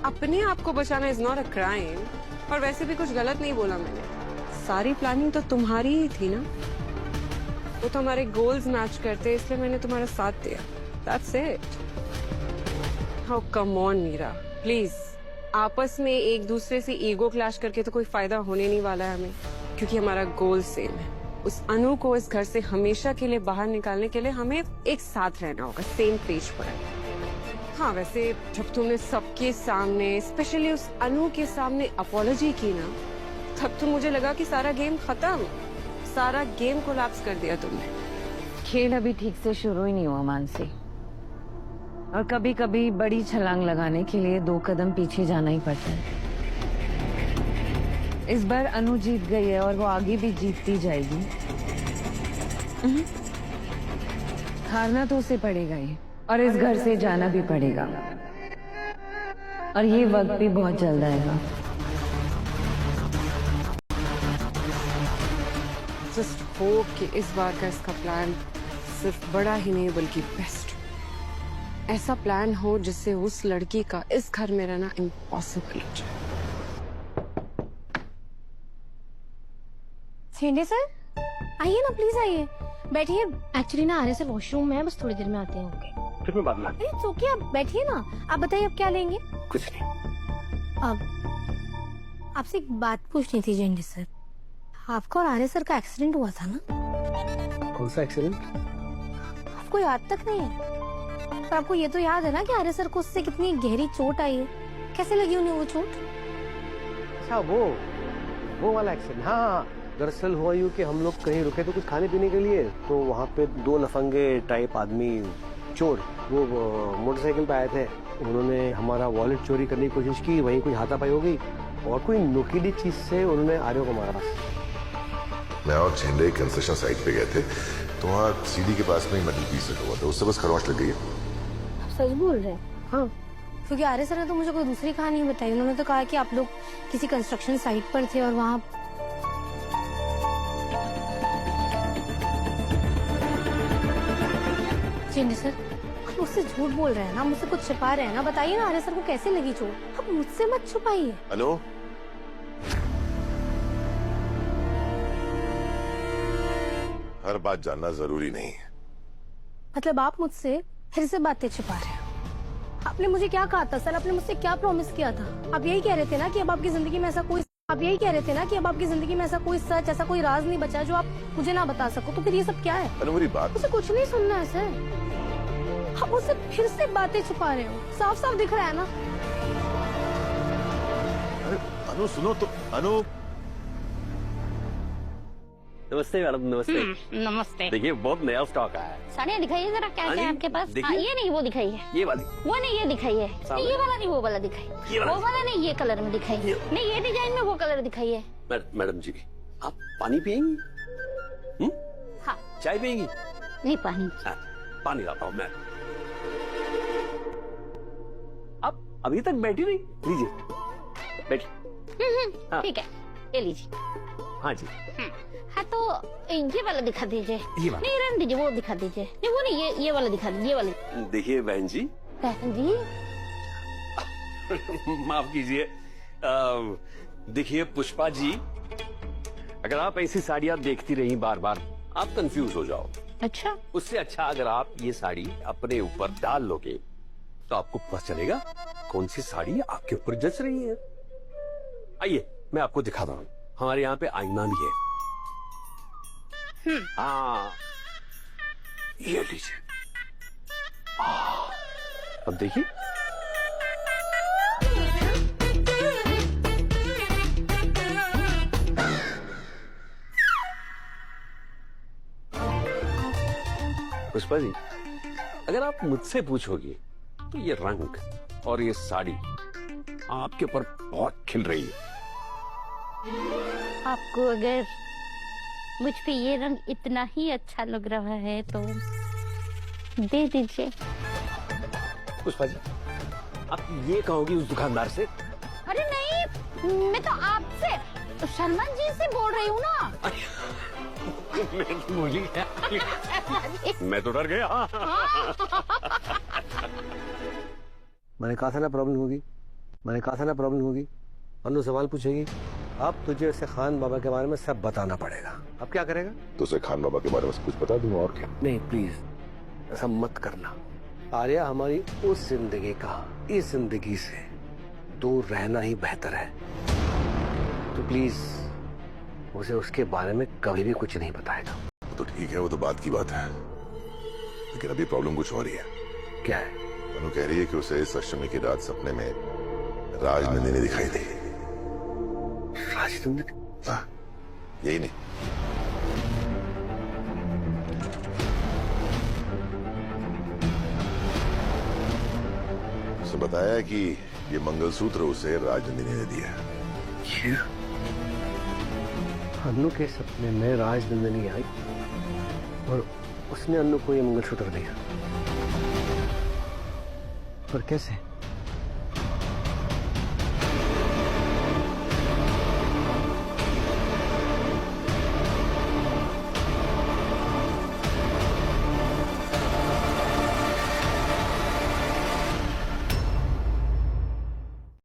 अपने आप को बचाना इज नॉट अ क्राइम। और वैसे भी कुछ गलत नहीं बोला मैंने। सारी प्लानिंग तो तुम्हारी ही थी ना। वो तो हमारे गोल्स मैच करते, इसलिए मैंने तुम्हारा साथ दिया। That's it. How come on Meera, please. आपस में एक दूसरे से ईगो क्लैश करके तो कोई फायदा होने नहीं वाला है हमें, क्योंकि हमारा गोल सेम है। उस अनु को इस घर से हमेशा के लिए बाहर निकालने के लिए हमें एक साथ रहना होगा, सेम पेज पर। हाँ, वैसे जब तुमने सबके सामने, स्पेशली उस अनु के सामने अपॉलॉजी की ना, तब तो मुझे लगा कि सारा गेम खत्म, सारा गेम कोलैप्स कर दिया तुमने। खेल अभी ठीक से शुरू ही नहीं हुआ मानसी, और कभी कभी बड़ी छलांग लगाने के लिए 2 कदम पीछे जाना ही पड़ता है। इस बार अनु जीत गई है और वो आगे भी जीतती जाएगी। हारना तो उसे पड़ेगा ही, और इस घर से जाना भी पड़ेगा, और ये वक्त भी बहुत जल्द आएगा। जस्ट होप कि इस बार का इसका प्लान सिर्फ बड़ा ही नहीं बल्कि बेस्ट ऐसा प्लान हो जिससे उस लड़की का इस घर में रहना इम्पॉसिबल हो जाए। छेंडे सर, आइए ना, प्लीज आइए, बैठिए। एक्चुअली ना आर्य सर वॉशरूम में है, बस थोड़ी देर में आते हैं। फिर मैं बाद में इट्स ओके, आप बैठिए ना। आप बताइए अब क्या लेंगे? कुछ नहीं। अब आपसे एक बात पूछनी थी छेंडे सर। आपका और आर्य सर का एक्सीडेंट हुआ था ना? कौन सा एक्सीडेंट? आपको याद तक नहीं है? पर आपको ये तो याद है ना कि आर्य सर को उससे कितनी गहरी चोट आई है? कैसे लगी उन्हें वो चोट? अच्छा, वो वाला एक्सीडेंट। हाँ, दरअसल हुआ यूँ कि हम लोग कहीं रुके थे कुछ खाने पीने के लिए, तो वहाँ पे 2 लफंगे टाइप आदमी, चोर, वो मोटरसाइकिल पे आए थे। उन्होंने हमारा वॉलेट चोरी करने की कोशिश की, वहीं कोई हाथापाई हो गई और कोई नुकीली चीज से उन्होंने आर्य को मारा। मैं और झेंडे कंस्ट्रक्शन साइट पे गए थे, तो वहाँ सीढ़ी के पास में ही मेटल पीस रखा हुआ था, उससे बस खरोंच लग गई है। आप सच बोल रहे हैं? हाँ, क्योंकि आर्य सर ने तो मुझे कोई दूसरी कहानी बताई। उन्होंने तो कहा कि आप लोग किसी कंस्ट्रक्शन साइट पर थे और वहाँ छेंडे सर, आप मुझसे झूठ बोल रहे हैं ना, मुझसे कुछ छिपा रहे हैं ना। बताइए ना आर्य सर को कैसे लगी चोट? आप मुझसे मत छुपाइए। हेलो, हर बात जानना जरूरी नहीं है। मतलब आप मुझसे फिर से बातें छुपा रहे हो? आपने मुझे क्या कहा था सर? आपने मुझसे क्या प्रॉमिस किया था? आप यही कह रहे थे ना कि अब आपकी जिंदगी में ऐसा कोई सच, ऐसा कोई राज नहीं बचा जो आप मुझे ना बता सको। तो फिर ये सब क्या है? अनु, मेरी बात। मुझे कुछ नहीं सुनना है सर। आप मुझसे फिर से बातें छुपा रहे हो, साफ साफ दिख रहा है ना। अनु सुनो तो। अनु, नमस्ते मैडम। नमस्ते। नमस्ते। देखिए, बहुत नया स्टॉक आया है। साड़ियाँ दिखाइए जरा, क्या क्या है आपके पास? देखिए। हाँ, ये नहीं, वो दिखाइए। ये वाली। वो नहीं, ये दिखाइए। नहीं, ये वाला नहीं, वो वाला दिखाइए। वो वाला नहीं, ये कलर में दिखाइए। नहीं, ये डिजाइन में वो कलर दिखाइए। मैडम जी, आप पानी पियेंगी? हाँ। चाय पियेंगी? नहीं, पानी। हाँ, पानी लाता हूँ मैं। आप अभी तक बैठी नहीं? लीजिए, बैठिए। हाँ। ठीक है, ये लीजिए। हाँ जी। हाँ, तो ये वाला दिखा दीजिए। ये वाला? नहीं, रहने दीजिए, वो दिखा दीजिए। नहीं, वो नहीं, ये वाला दिखा दीजिए, ये वाली। देखिए बहन जी, बहन जी, माफ कीजिए। देखिए पुष्पा जी, अगर आप ऐसी साड़ियाँ देखती रही बार बार, आप कंफ्यूज हो जाओ। अच्छा। उससे अच्छा अगर आप ये साड़ी अपने ऊपर डाल लोगे तो आपको पता चलेगा कौन सी साड़ी आपके ऊपर जच रही है। आइए, मैं आपको दिखाता हूँ। हमारे यहाँ पे आईना भी है। हाँ, ये लीजिए। अब देखिए। पुष्पा जी, अगर आप मुझसे पूछोगे तो ये रंग और ये साड़ी आपके ऊपर बहुत खिल रही है। आपको अगर मुझ पे ये रंग इतना ही अच्छा लग रहा है तो दे दीजिए। पुष्पा जी, आप ये कहोगी उस दुकानदार से? अरे नहीं, मैं तो आपसे, शर्मा जी से बोल रही हूँ ना। मैं तो बोली। मैं तो डर गया। मैंने कहा था ना प्रॉब्लम होगी। मैंने कहा था ना प्रॉब्लम होगी। अनु सवाल पूछेगी, अब तुझे उसे खान बाबा के बारे में सब बताना पड़ेगा। अब क्या करेगा? तो उसे खान बाबा के बारे में सब कुछ बता दूंगा, और क्या। नहीं प्लीज ऐसा मत करना। आर्या हमारी उस जिंदगी का इस जिंदगी से दूर रहना ही बेहतर है। तो प्लीज उसे उसके बारे में कभी भी कुछ नहीं बताएगा। तो ठीक है, वो तो बात की बात है, लेकिन अभी प्रॉब्लम कुछ और ही है। क्या है? अनु कह रही है कि उसे इस अष्टमी की रात सपने में राजनंदिनी दिखाई दी। राजनंदिनी? हाँ, यही नहीं, उसे बताया कि ये मंगलसूत्र उसे राजनंदिनी ने दिया है। ये अनु के सपने में राजनंदिनी आई और उसने अनु को ये मंगलसूत्र दिया। पर कैसे?